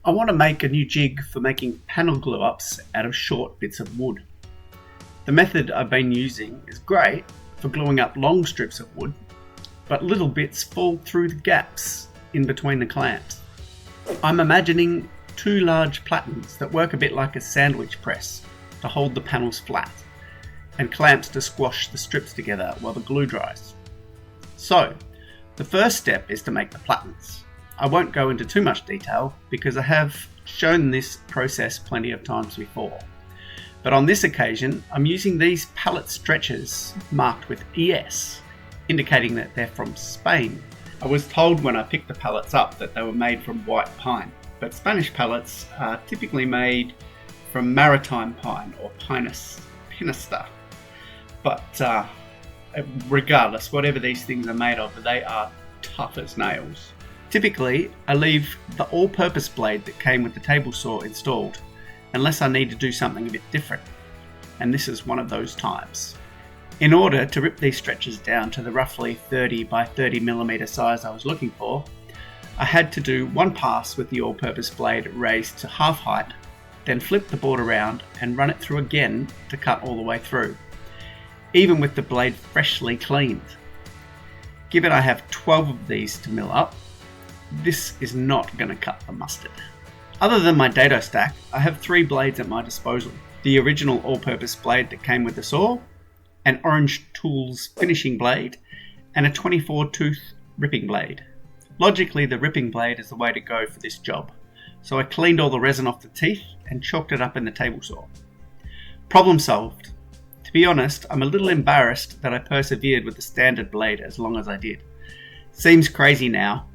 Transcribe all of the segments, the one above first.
I want to make a new jig for making panel glue ups out of short bits of wood. The method I've been using is great for gluing up long strips of wood, but little bits fall through the gaps in between the clamps. I'm imagining two large Platens that work a bit like a sandwich press to hold the panels flat, and clamps to squash the strips together while the glue dries. So, the first step is to make the Platens. I won't go into too much detail because I have shown this process plenty of times before. But on this occasion, I'm using these pallet stretchers marked with ES, indicating that they're from Spain. I was told when I picked the pallets up that they were made from white pine, but Spanish pallets are typically made from maritime pine or Pinus pinista. But regardless, whatever these things are made of, they are tough as nails. Typically, I leave the all-purpose blade that came with the table saw installed, unless I need to do something a bit different, and this is one of those times. In order to rip these stretchers down to the roughly 30 by 30 millimeter size I was looking for, I had to do one pass with the all-purpose blade raised to half height, then flip the board around and run it through again to cut all the way through, even with the blade freshly cleaned. Given I have 12 of these to mill up, this is not going to cut the mustard. Other than my dado stack, I have 3 blades at my disposal. The original all-purpose blade that came with the saw, an Orange Tools finishing blade, and a 24 tooth ripping blade. Logically, the ripping blade is the way to go for this job, so I cleaned all the resin off the teeth and chalked it up in the table saw. Problem solved. To be honest, I'm a little embarrassed that I persevered with the standard blade as long as I did. Seems crazy now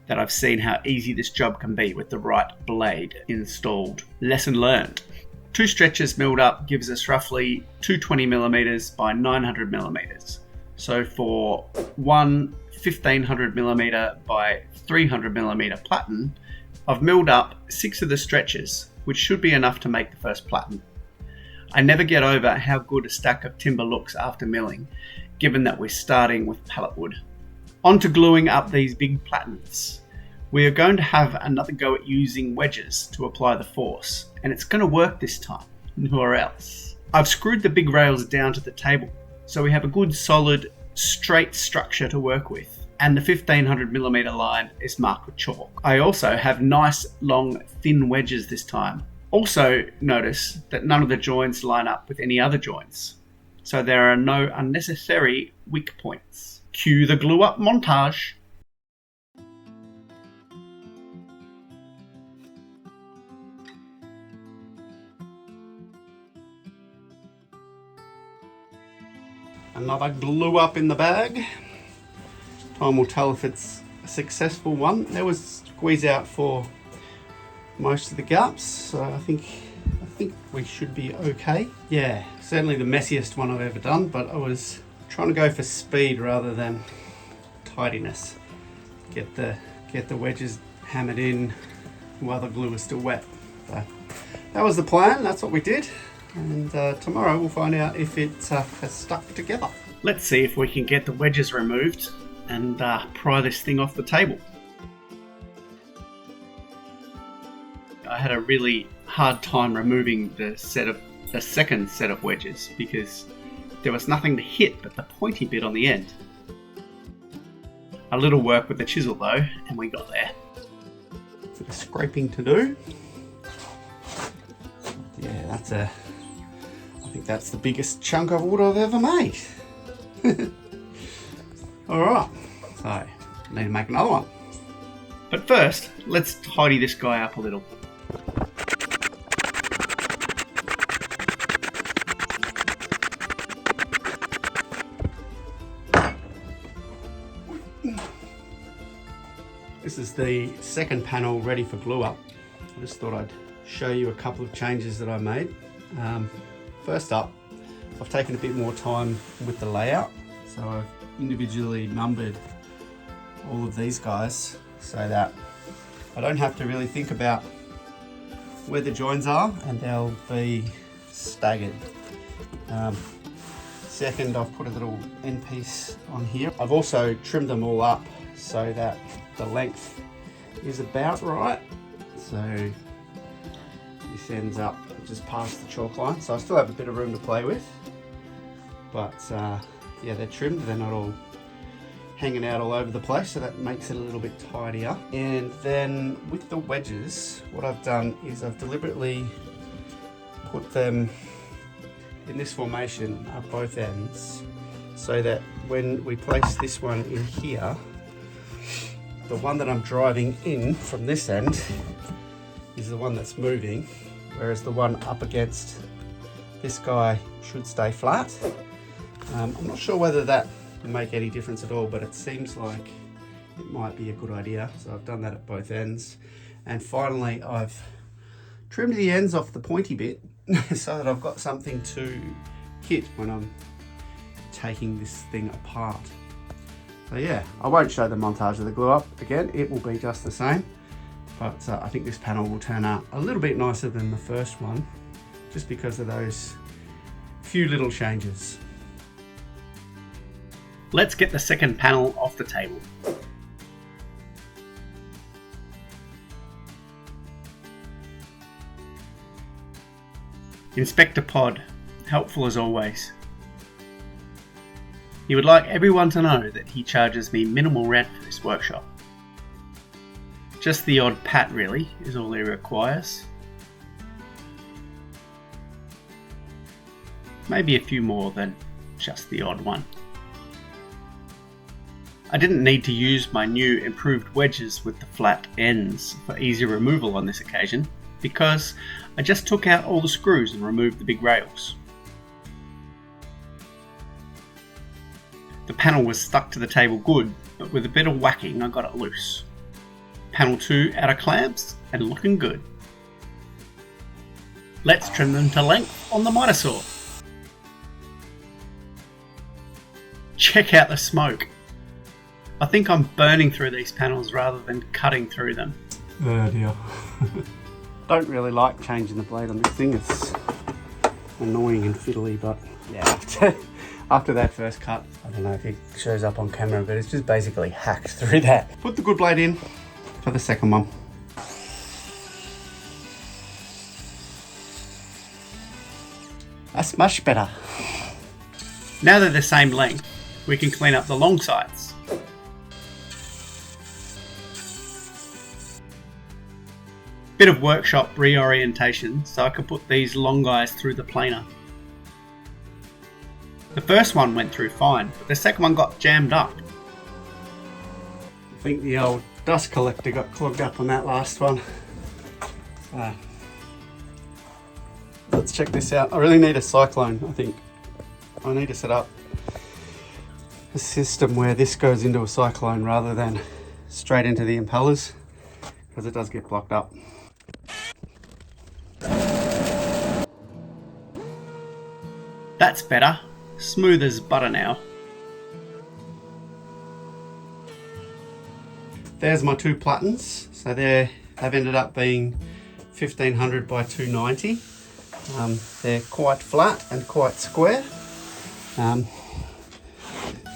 that I've seen how easy this job can be with the right blade installed. Lesson learned. 2 stretchers milled up gives us roughly 220mm by 900mm. So for one 1500mm by 300mm platen, I've milled up 6 of the stretchers, which should be enough to make the first platen. I never get over how good a stack of timber looks after milling, given that we're starting with pallet wood. On to gluing up these big Platens. We are going to have another go at using wedges to apply the force, and it's going to work this time, nor else. I've screwed the big rails down to the table, so we have a good solid straight structure to work with, and the 1500mm line is marked with chalk. I also have nice long thin wedges this time. Also notice that none of the joints line up with any other joints, so there are no unnecessary weak points. Cue the glue up montage. Another glue up in the bag. Time will tell if it's a successful one. There was squeeze out for most of the gaps, so I think we should be okay. Yeah, certainly the messiest one I've ever done, but I was trying to go for speed rather than tidiness. Get the wedges hammered in while the glue is still wet. So that was the plan. That's what we did, and tomorrow we'll find out if it has stuck together. Let's see if we can get the wedges removed and pry this thing off the table. I had a really hard time removing the second set of wedges because there was nothing to hit but the pointy bit on the end. A little work with the chisel though, and we got there. Bit of scraping to do. Yeah, I think that's the biggest chunk of wood I've ever made. Alright, so I need to make another one. But first, let's tidy this guy up a little. This is the second panel ready for glue up. I just thought I'd show you a couple of changes that I made. First up, I've taken a bit more time with the layout, so I've individually numbered all of these guys so that I don't have to really think about where the joins are, and they'll be staggered. Second, I've put a little end piece on here. I've also trimmed them all up so that the length is about right. So this ends up just past the chalk line, so I still have a bit of room to play with, but yeah, they're trimmed, they're not all hanging out all over the place, so that makes it a little bit tidier. And then with the wedges, what I've done is I've deliberately put them in this formation at both ends, so that when we place this one in here, the one that I'm driving in from this end is the one that's moving, whereas the one up against this guy should stay flat. I'm not sure whether that will make any difference at all, but it seems like it might be a good idea. So I've done that at both ends. And finally, I've trimmed the ends off the pointy bit so that I've got something to hit when I'm taking this thing apart. So yeah, I won't show the montage of the glue up again, it will be just the same, but I think this panel will turn out a little bit nicer than the first one, just because of those few little changes. Let's get the second panel off the table. Inspector Pod, helpful as always. He would like everyone to know that he charges me minimal rent for this workshop. Just the odd pat really is all he requires. Maybe a few more than just the odd one. I didn't need to use my new improved wedges with the flat ends for easy removal on this occasion, because I just took out all the screws and removed the big rails. The panel was stuck to the table good, but with a bit of whacking I got it loose. Panel 2 out of clamps and looking good. Let's trim them to length on the miter saw. Check out the smoke. I think I'm burning through these panels rather than cutting through them. Oh dear. Don't really like changing the blade on this thing, it's annoying and fiddly, but yeah. After that first cut, I don't know if it shows up on camera, but it's just basically hacked through that. Put the good blade in for the second one. That's much better. Now they're the same length, we can clean up the long sides. Bit of workshop reorientation so I can put these long guys through the planer. The first one went through fine, but the second one got jammed up. I think the old dust collector got clogged up on that last one. Let's check this out. I really need a cyclone, I think. I need to set up a system where this goes into a cyclone rather than straight into the impellers, because it does get blocked up. That's better. Smooth as butter now. There's my two Platens. So they've ended up being 1500 by 290. They're quite flat and quite square.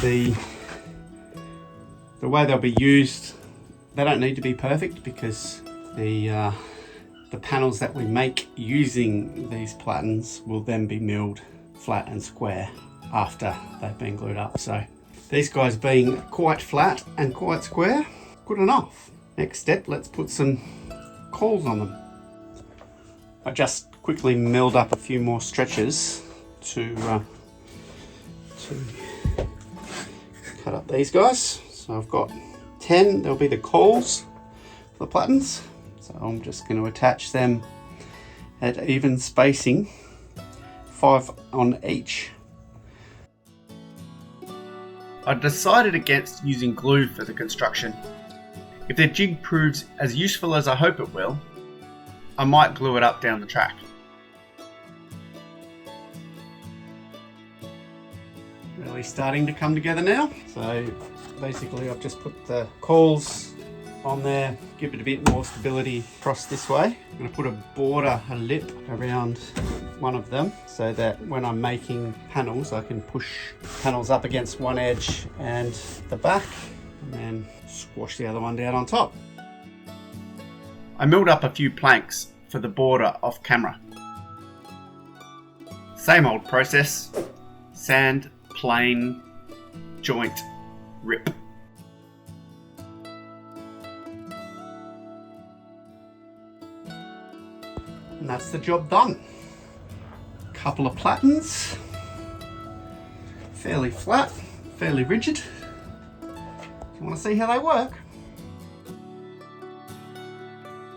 The way they'll be used, they don't need to be perfect, because the panels that we make using these Platens will then be milled flat and square after they've been glued up. So these guys being quite flat and quite square, good enough. Next step, let's put some Cauls on them. I just quickly milled up a few more stretches to cut up these guys. So I've got 10, there'll be the Cauls for the Platens. So I'm just going to attach them at even spacing, 5 on each. I decided against using glue for the construction. If the jig proves as useful as I hope it will, I might glue it up down the track. Really starting to come together now. So basically I've just put the Cauls on there, give it a bit more stability across this way. I'm going to put a border, a lip around one of them, so that when I'm making panels I can push panels up against one edge and the back, and then squash the other one down on top. I milled up a few planks for the border off camera. Same old process: sand, plane, joint, rip. And that's the job done. Couple of Platens, fairly flat, fairly rigid. If you want to see how they work.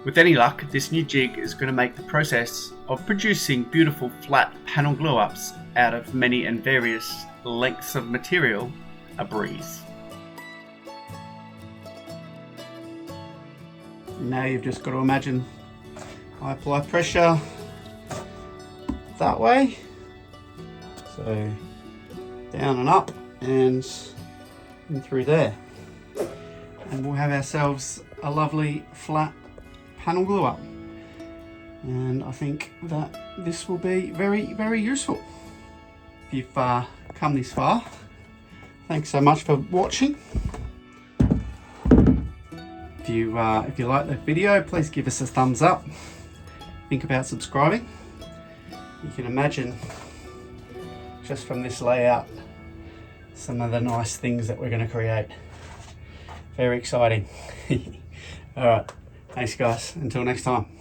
With any luck, this new jig is going to make the process of producing beautiful flat panel glue-ups out of many and various lengths of material a breeze. Now you've just got to imagine I apply pressure that way, so down and up and through there, and we'll have ourselves a lovely flat panel glue up. And I think that this will be very, very useful. If you've come this far, thanks so much for watching. If you like the video, please give us a thumbs up. Think about subscribing. You can imagine just from this layout some of the nice things that we're going to create. Very exciting. All right, thanks guys, until next time.